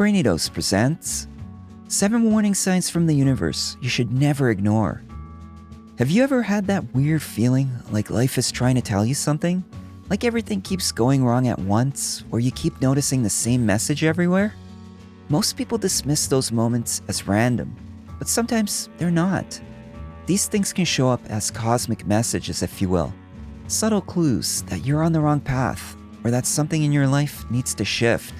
Brainy Dose presents 7 warning signs from the universe you should never ignore. Have you ever had that weird feeling like life is trying to tell you something? Like everything keeps going wrong at once, or you keep noticing the same message everywhere? Most people dismiss those moments as random, but sometimes they're not. These things can show up as cosmic messages, if you will. Subtle clues that you're on the wrong path, or that something in your life needs to shift.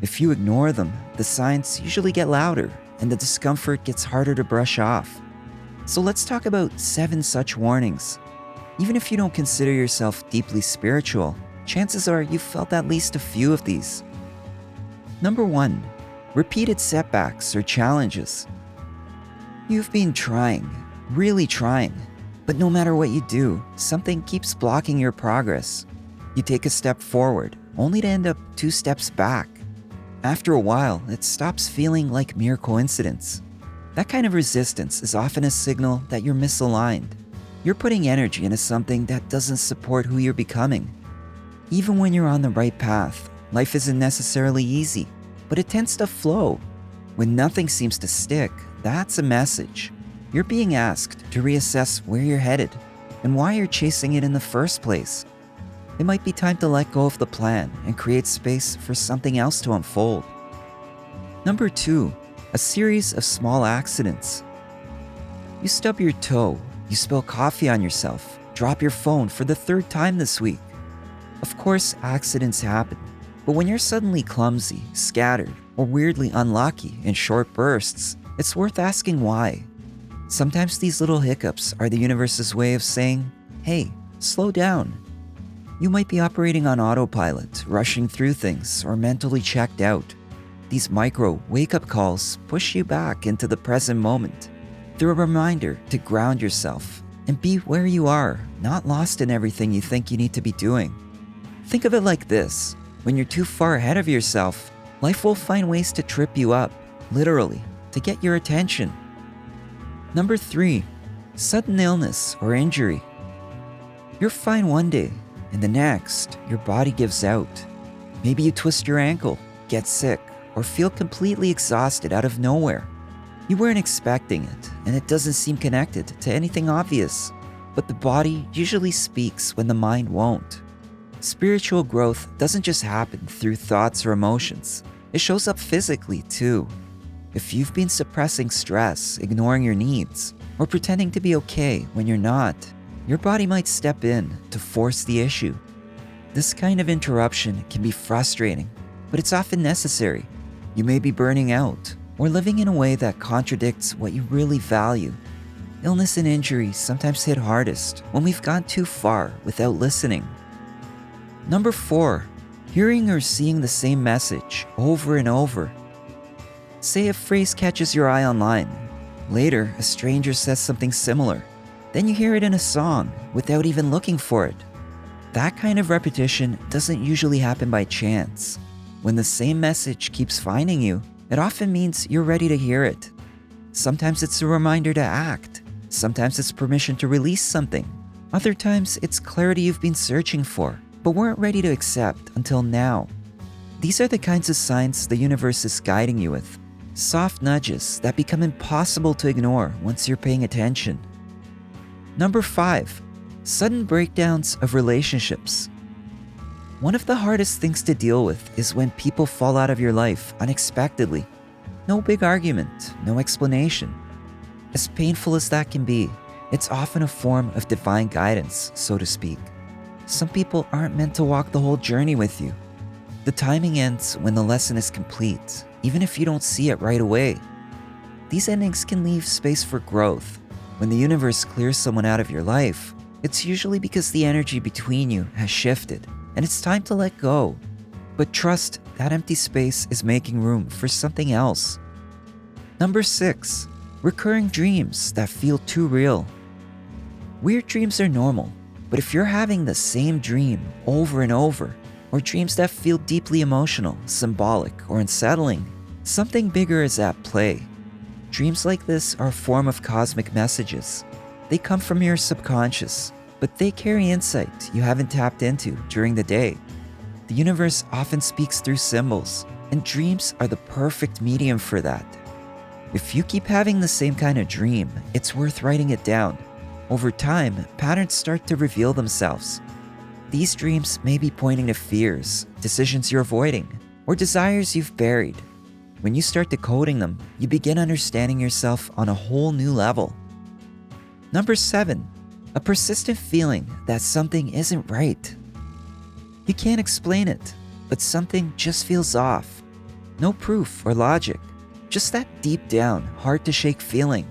If you ignore them, the signs usually get louder and the discomfort gets harder to brush off. So let's talk about 7 such warnings. Even if you don't consider yourself deeply spiritual, chances are you've felt at least a few of these. Number 1. Repeated setbacks or challenges. You've been trying, really trying, but no matter what you do, something keeps blocking your progress. You take a step forward, only to end up 2 steps back. After a while, it stops feeling like mere coincidence. That kind of resistance is often a signal that you're misaligned. You're putting energy into something that doesn't support who you're becoming. Even when you're on the right path, life isn't necessarily easy, but it tends to flow. When nothing seems to stick, that's a message. You're being asked to reassess where you're headed and why you're chasing it in the first place. It might be time to let go of the plan and create space for something else to unfold. Number 2, a series of small accidents. You stub your toe, you spill coffee on yourself, drop your phone for the 3rd time this week. Of course, accidents happen, but when you're suddenly clumsy, scattered, or weirdly unlucky in short bursts, it's worth asking why. Sometimes these little hiccups are the universe's way of saying, hey, slow down. You might be operating on autopilot, rushing through things, or mentally checked out. These micro wake-up calls push you back into the present moment. They're a reminder to ground yourself and be where you are, not lost in everything you think you need to be doing. Think of it like this: when you're too far ahead of yourself, life will find ways to trip you up, literally, to get your attention. Number 3, sudden illness or injury. You're fine one day, and the next, your body gives out. Maybe you twist your ankle, get sick, or feel completely exhausted out of nowhere. You weren't expecting it, and it doesn't seem connected to anything obvious. But the body usually speaks when the mind won't. Spiritual growth doesn't just happen through thoughts or emotions. It shows up physically too. If you've been suppressing stress, ignoring your needs, or pretending to be okay when you're not, your body might step in to force the issue. This kind of interruption can be frustrating, but it's often necessary. You may be burning out or living in a way that contradicts what you really value. Illness and injury sometimes hit hardest when we've gone too far without listening. Number 4, hearing or seeing the same message over and over. Say a phrase catches your eye online. Later, a stranger says something similar. Then you hear it in a song without even looking for it. That kind of repetition doesn't usually happen by chance. When the same message keeps finding you, it often means you're ready to hear it. Sometimes it's a reminder to act. Sometimes it's permission to release something. Other times it's clarity you've been searching for, but weren't ready to accept until now. These are the kinds of signs the universe is guiding you with. Soft nudges that become impossible to ignore once you're paying attention. Number 5, sudden breakdowns of relationships. One of the hardest things to deal with is when people fall out of your life unexpectedly. No big argument, no explanation. As painful as that can be, it's often a form of divine guidance, so to speak. Some people aren't meant to walk the whole journey with you. The timing ends when the lesson is complete, even if you don't see it right away. These endings can leave space for growth. When the universe clears someone out of your life, it's usually because the energy between you has shifted, and it's time to let go. But trust that empty space is making room for something else. Number 6, recurring dreams that feel too real. Weird dreams are normal, but if you're having the same dream over and over, or dreams that feel deeply emotional, symbolic, or unsettling, something bigger is at play. Dreams like this are a form of cosmic messages. They come from your subconscious, but they carry insight you haven't tapped into during the day. The universe often speaks through symbols, and dreams are the perfect medium for that. If you keep having the same kind of dream, it's worth writing it down. Over time, patterns start to reveal themselves. These dreams may be pointing to fears, decisions you're avoiding, or desires you've buried. When you start decoding them, you begin understanding yourself on a whole new level. Number 7, a persistent feeling that something isn't right. You can't explain it, but something just feels off. No proof or logic, just that deep down, hard to shake feeling.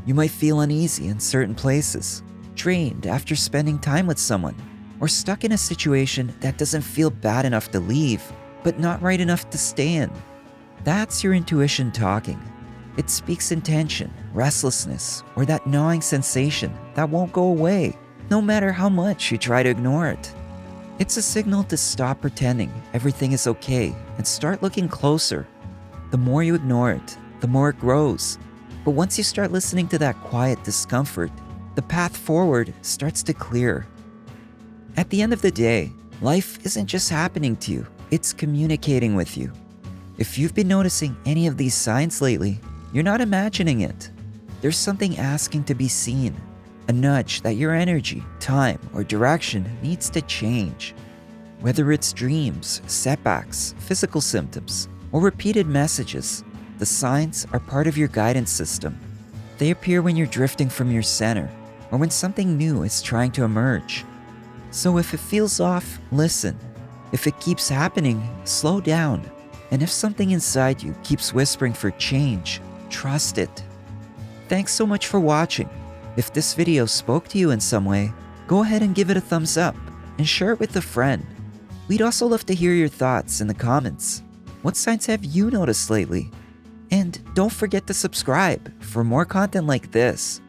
You might feel uneasy in certain places, drained after spending time with someone, or stuck in a situation that doesn't feel bad enough to leave, but not right enough to stay in. That's your intuition talking. It speaks intention, restlessness, or that gnawing sensation that won't go away, no matter how much you try to ignore it. It's a signal to stop pretending everything is okay and start looking closer. The more you ignore it, the more it grows. But once you start listening to that quiet discomfort, the path forward starts to clear. At the end of the day, life isn't just happening to you, it's communicating with you. If you've been noticing any of these signs lately, you're not imagining it. There's something asking to be seen, a nudge that your energy, time, or direction needs to change. Whether it's dreams, setbacks, physical symptoms, or repeated messages, the signs are part of your guidance system. They appear when you're drifting from your center, or when something new is trying to emerge. So if it feels off, listen. If it keeps happening, slow down. And if something inside you keeps whispering for change, trust it. Thanks so much for watching. If this video spoke to you in some way, go ahead and give it a thumbs up and share it with a friend. We'd also love to hear your thoughts in the comments. What signs have you noticed lately? And don't forget to subscribe for more content like this.